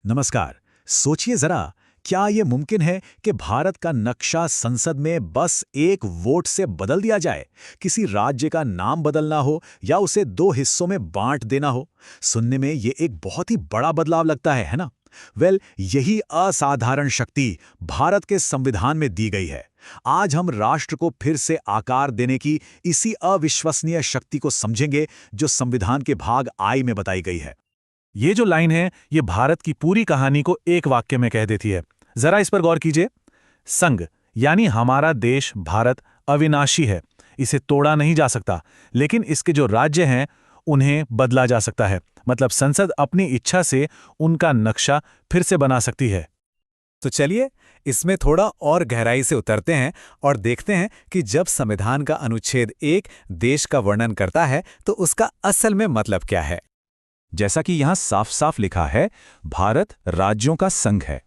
नमस्कार। सोचिए जरा, क्या ये मुमकिन है कि भारत का नक्शा संसद में बस एक वोट से बदल दिया जाए? किसी राज्य का नाम बदलना हो या उसे दो हिस्सों में बांट देना हो? सुनने में ये एक बहुत ही बड़ा बदलाव लगता है ना? यही असाधारण शक्ति भारत के संविधान में दी गई है। आज हम राष्ट्र को फिर से आकार देने की इसी अविश्वसनीय शक्ति को समझेंगे जो संविधान के भाग आई में बताई गई है। ये जो लाइन है, ये भारत की पूरी कहानी को एक वाक्य में कह देती है। जरा इस पर गौर कीजिए। संघ यानी हमारा देश भारत अविनाशी है, इसे तोड़ा नहीं जा सकता, लेकिन इसके जो राज्य हैं उन्हें बदला जा सकता है। मतलब संसद अपनी इच्छा से उनका नक्शा फिर से बना सकती है। तो चलिए इसमें थोड़ा और गहराई से उतरते हैं और देखते हैं कि जब संविधान का अनुच्छेद 1 देश का वर्णन करता है तो उसका असल में मतलब क्या है। जैसा कि यहां साफ साफ लिखा है, भारत राज्यों का संघ है।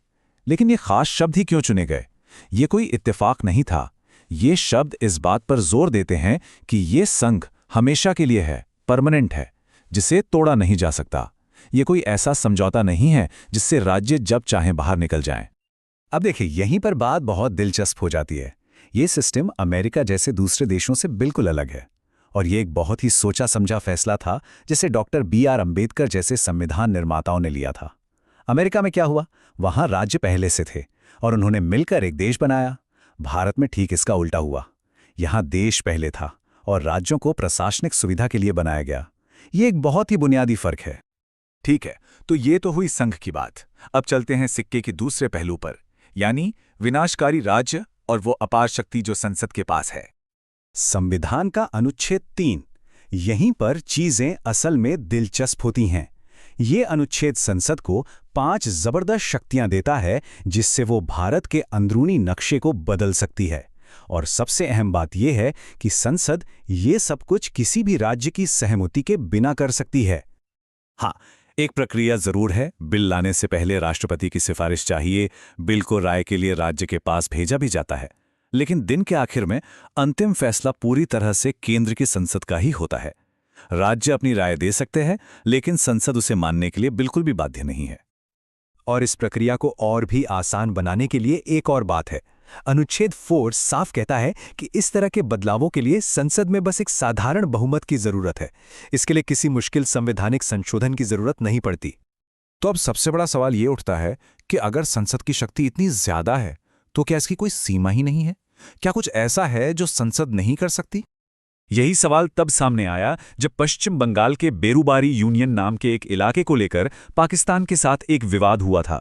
लेकिन ये खास शब्द ही क्यों चुने गए? ये कोई इत्तेफाक नहीं था। ये शब्द इस बात पर जोर देते हैं कि ये संघ हमेशा के लिए है, परमानेंट है, जिसे तोड़ा नहीं जा सकता। ये कोई ऐसा समझौता नहीं है जिससे राज्य जब चाहें बाहर निकल जाएं। अब देखिए, यहीं पर बात बहुत दिलचस्प हो जाती है। ये सिस्टम अमेरिका जैसे दूसरे देशों से बिल्कुल अलग है और ये एक बहुत ही सोचा समझा फैसला था जिसे डॉक्टर B.R. अम्बेडकर जैसे संविधान निर्माताओं ने लिया था। अमेरिका में क्या हुआ, वहां राज्य पहले से थे और उन्होंने मिलकर एक देश बनाया। भारत में ठीक इसका उल्टा हुआ। यहां देश पहले था और राज्यों को प्रशासनिक सुविधा के लिए बनाया गया। ये एक बहुत ही बुनियादी फर्क है। ठीक है, तो ये तो हुई संघ की बात। अब चलते हैं सिक्के के दूसरे पहलू पर, यानी विनाशकारी राज्य और वो अपार शक्ति जो संसद के पास है। संविधान का अनुच्छेद 3, यहीं पर चीजें असल में दिलचस्प होती हैं। ये अनुच्छेद संसद को 5 जबरदस्त शक्तियां देता है जिससे वो भारत के अंदरूनी नक्शे को बदल सकती है। और सबसे अहम बात यह है कि संसद ये सब कुछ किसी भी राज्य की सहमति के बिना कर सकती है। हाँ, एक प्रक्रिया जरूर है। बिल लाने से पहले राष्ट्रपति की सिफारिश चाहिए। बिल को राय के लिए राज्य के पास भेजा भी जाता है, लेकिन दिन के आखिर में अंतिम फैसला पूरी तरह से केंद्र की संसद का ही होता है। राज्य अपनी राय दे सकते हैं, लेकिन संसद उसे मानने के लिए बिल्कुल भी बाध्य नहीं है। और इस प्रक्रिया को और भी आसान बनाने के लिए एक और बात है। अनुच्छेद 4 साफ कहता है कि इस तरह के बदलावों के लिए संसद में बस एक साधारण बहुमत की जरूरत है। इसके लिए किसी मुश्किल संवैधानिक संशोधन की जरूरत नहीं पड़ती। तो अब सबसे बड़ा सवाल ये उठता है कि अगर संसद की शक्ति इतनी ज्यादा है तो क्या इसकी कोई सीमा ही नहीं है? क्या कुछ ऐसा है जो संसद नहीं कर सकती? यही सवाल तब सामने आया जब पश्चिम बंगाल के बेरुबारी यूनियन नाम के एक इलाके को लेकर पाकिस्तान के साथ एक विवाद हुआ था।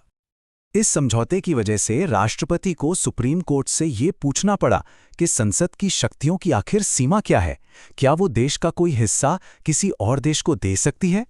इस समझौते की वजह से राष्ट्रपति को सुप्रीम कोर्ट से ये पूछना पड़ा कि संसद की शक्तियों की आखिर सीमा क्या है। क्या वो देश का कोई हिस्सा किसी और देश को दे सकती है?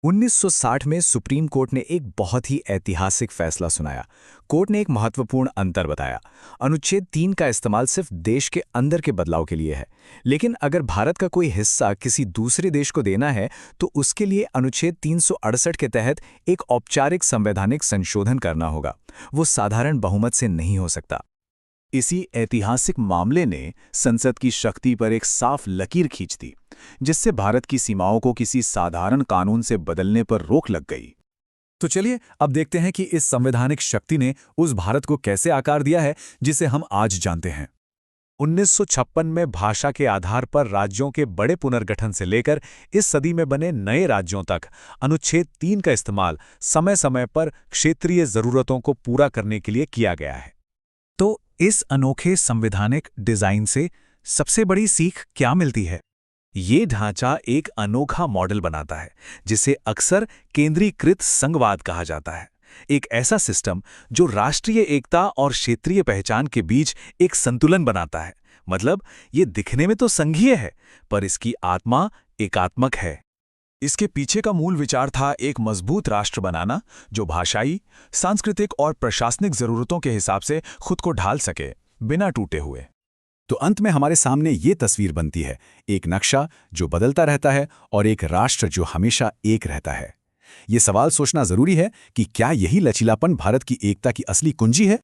1960 में सुप्रीम कोर्ट ने एक बहुत ही ऐतिहासिक फैसला सुनाया। कोर्ट ने एक महत्वपूर्ण अंतर बताया। अनुच्छेद 3 का इस्तेमाल सिर्फ देश के अंदर के बदलाव के लिए है, लेकिन अगर भारत का कोई हिस्सा किसी दूसरे देश को देना है तो उसके लिए अनुच्छेद 368 के तहत एक औपचारिक संवैधानिक संशोधन करना होगा। वो साधारण बहुमत से नहीं हो सकता। इसी ऐतिहासिक मामले ने संसद की शक्ति पर एक साफ लकीर खींच दी, जिससे भारत की सीमाओं को किसी साधारण कानून से बदलने पर रोक लग गई। तो चलिए अब देखते हैं कि इस संवैधानिक शक्ति ने उस भारत को कैसे आकार दिया है जिसे हम आज जानते हैं। 1956 में भाषा के आधार पर राज्यों के बड़े पुनर्गठन से लेकर इस सदी में बने नए राज्यों तक अनुच्छेद 3 का इस्तेमाल समय समय पर क्षेत्रीय जरूरतों को पूरा करने के लिए किया गया है। तो इस अनोखे संवैधानिक डिजाइन से सबसे बड़ी सीख क्या मिलती है? ये ढांचा एक अनोखा मॉडल बनाता है जिसे अक्सर केंद्रीकृत संघवाद कहा जाता है। एक ऐसा सिस्टम जो राष्ट्रीय एकता और क्षेत्रीय पहचान के बीच एक संतुलन बनाता है। मतलब ये दिखने में तो संघीय है, पर इसकी आत्मा एकात्मक है। इसके पीछे का मूल विचार था एक मजबूत राष्ट्र बनाना जो भाषाई, सांस्कृतिक और प्रशासनिक जरूरतों के हिसाब से खुद को ढाल सके, बिना टूटे हुए। तो अंत में हमारे सामने ये तस्वीर बनती है, एक नक्शा जो बदलता रहता है और एक राष्ट्र जो हमेशा एक रहता है। ये सवाल सोचना जरूरी है कि क्या यही लचीलापन भारत की एकता की असली कुंजी है?